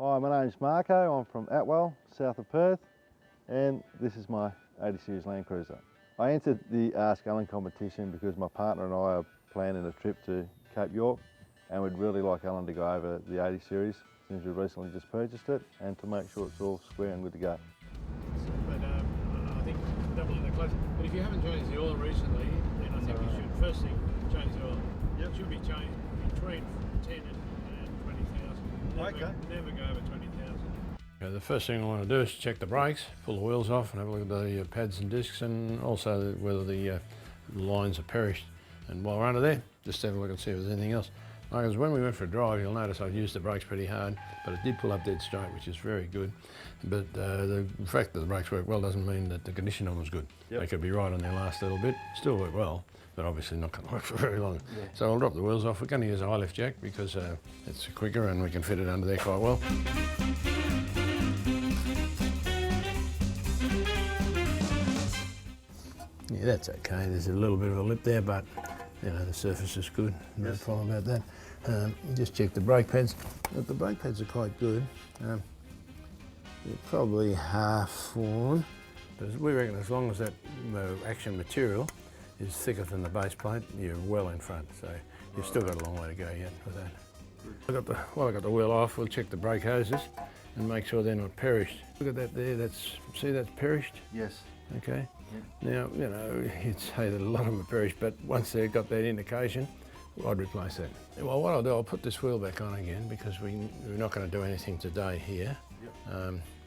Hi, my name's Marco. I'm from Atwell, south of Perth, and this is my 80 Series Land Cruiser. I entered the Ask Allan competition because my partner and I are planning a trip to Cape York, and we'd really like Allan to go over the 80 Series since we recently just purchased it, and to make sure it's all square and good to go. But I think doubling the clutch. But if you haven't changed the oil recently, then I think you should first thing change the oil. Yep. It should be changed between 10 and 20,000. Okay. Never go over 20,000. The first thing I want to do is check the brakes, pull the wheels off and have a look at the pads and discs, and also whether the lines are perished. And while we're under there, just have a look and see if there's anything else. Because when we went for a drive, you'll notice I've used the brakes pretty hard, but it did pull up dead straight, which is very good. But the fact that the brakes work well doesn't mean that the condition on them was good. Yep. They could be right on their last little bit, still work well, but obviously not going to work for very long. Yeah. So I'll drop the wheels off. We're going to use a high lift jack because it's quicker and we can fit it under there quite well. Yeah, that's okay. There's a little bit of a lip there, but you know, the surface is good. No problem about that. Just check the brake pads. The brake pads are quite good. They're probably half worn, but we reckon as long as that action material is thicker than the base plate, you're well in front. So you've still got a long way to go yet with that. While I got the wheel off, we'll check the brake hoses and make sure they're not perished. Look at that there. See that's perished? Yes. Okay. Now, you know, you'd say that a lot of them are perished, but once they've got that indication, I'd replace that. Well, what I'll do, I'll put this wheel back on again because we're not going to do anything today here,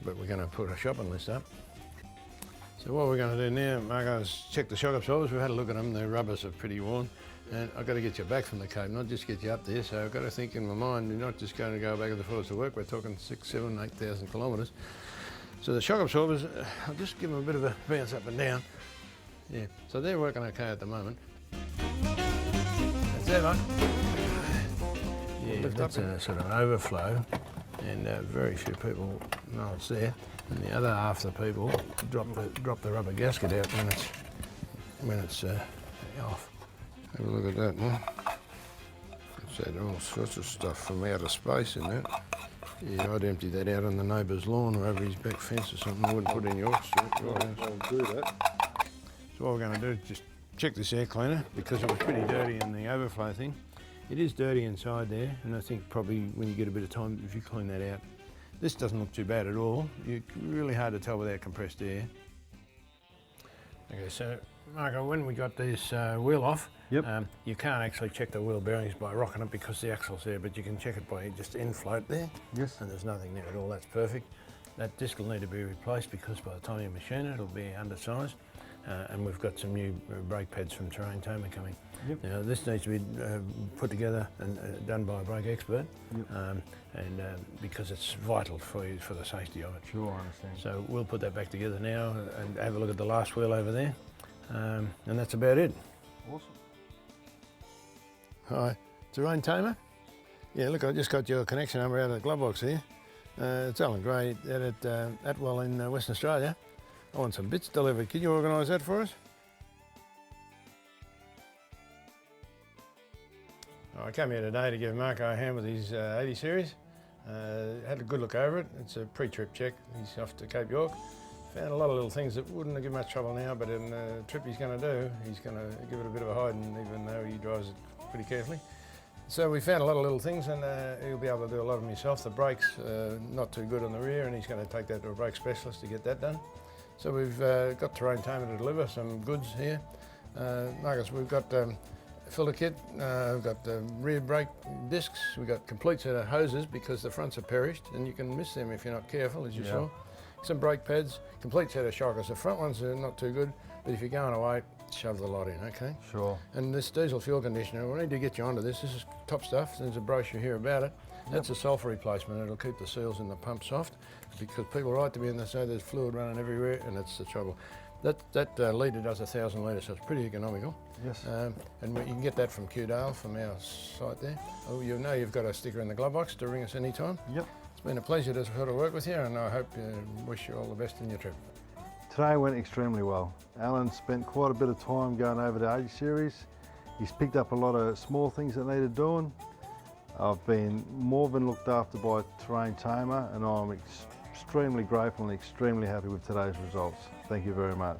but we're going to put a shopping list up. So what we're going to do now, Marco, is check the shock absorbers. We've had a look at them, the rubbers are pretty worn, and I've got to get you back from the Cape, not just get you up there, so I've got to think in my mind, we're not just going to go back and forth to work, we're talking 6, 7, 8,000 kilometres. So the shock absorbers, I'll just give them a bit of a bounce up and down. Yeah, so they're working okay at the moment. That's it, mate. Yeah, that's a sort of overflow, and very few people know it's there. And the other half of the people drop the rubber gasket out when it's off. Have a look at that, man. It's had all sorts of stuff from outer space in that. Yeah, I'd empty that out on the neighbour's lawn or over his back fence or something. I wouldn't put it in your house. I'll do that. So what we're going to do is just check this air cleaner because it was pretty dirty in the overflow thing. It is dirty inside there, and I think probably when you get a bit of time, if you clean that out. This doesn't look too bad at all. It's really hard to tell without compressed air. Okay, so Marco, when we got this wheel off, you can't actually check the wheel bearings by rocking it because the axle's there, but you can check it by just end float there. Yes. And there's nothing there at all, that's perfect. That disc will need to be replaced because by the time you machine it, it'll be undersized. And we've got some new brake pads from Tamer coming. Yep. Now this needs to be put together and done by a brake expert, because it's vital for the safety of it. Sure, I understand. So we'll put that back together now and have a look at the last wheel over there, and that's about it. Awesome. Hi, Terrain Tamer. Yeah, look, I just got your connection number out of the glove box here. It's Allan Gray out at Atwell in Western Australia. I want some bits delivered. Can you organise that for us? I came here today to give Marco a hand with his 80 Series. Had a good look over it. It's a pre-trip check. He's off to Cape York. Found a lot of little things that wouldn't give much trouble now, but in the trip he's going to do, he's going to give it a bit of a hiding, even though he drives it pretty carefully. So we found a lot of little things, and he'll be able to do a lot of them himself. The brakes not too good on the rear, and he's going to take that to a brake specialist to get that done. So we've got Terrain Tamer to deliver some goods here. Marcus, we've got filter kit, we've got rear brake discs, we've got complete set of hoses because the fronts are perished and you can miss them if you're not careful, as you saw. Some brake pads, complete set of shockers. The front ones are not too good, but if you're going away, shove the lot in, okay? Sure. And this diesel fuel conditioner, we need to get you onto this. This is top stuff. There's a brochure here about it. That's a sulphur replacement. It'll keep the seals in the pump soft because people write to me and they say there's fluid running everywhere, and that's the trouble. That litre does 1,000 litres, so it's pretty economical. Yes. And you can get that from Qdale, from our site there. Oh, you know you've got a sticker in the glove box to ring us anytime. Yep. It's been a pleasure to sort of work with you, and I hope wish you all the best in your trip. Today went extremely well. Allan spent quite a bit of time going over the 80 Series. He's picked up a lot of small things that needed doing. I've been more than looked after by trained Tamer, and I'm extremely grateful and extremely happy with today's results. Thank you very much.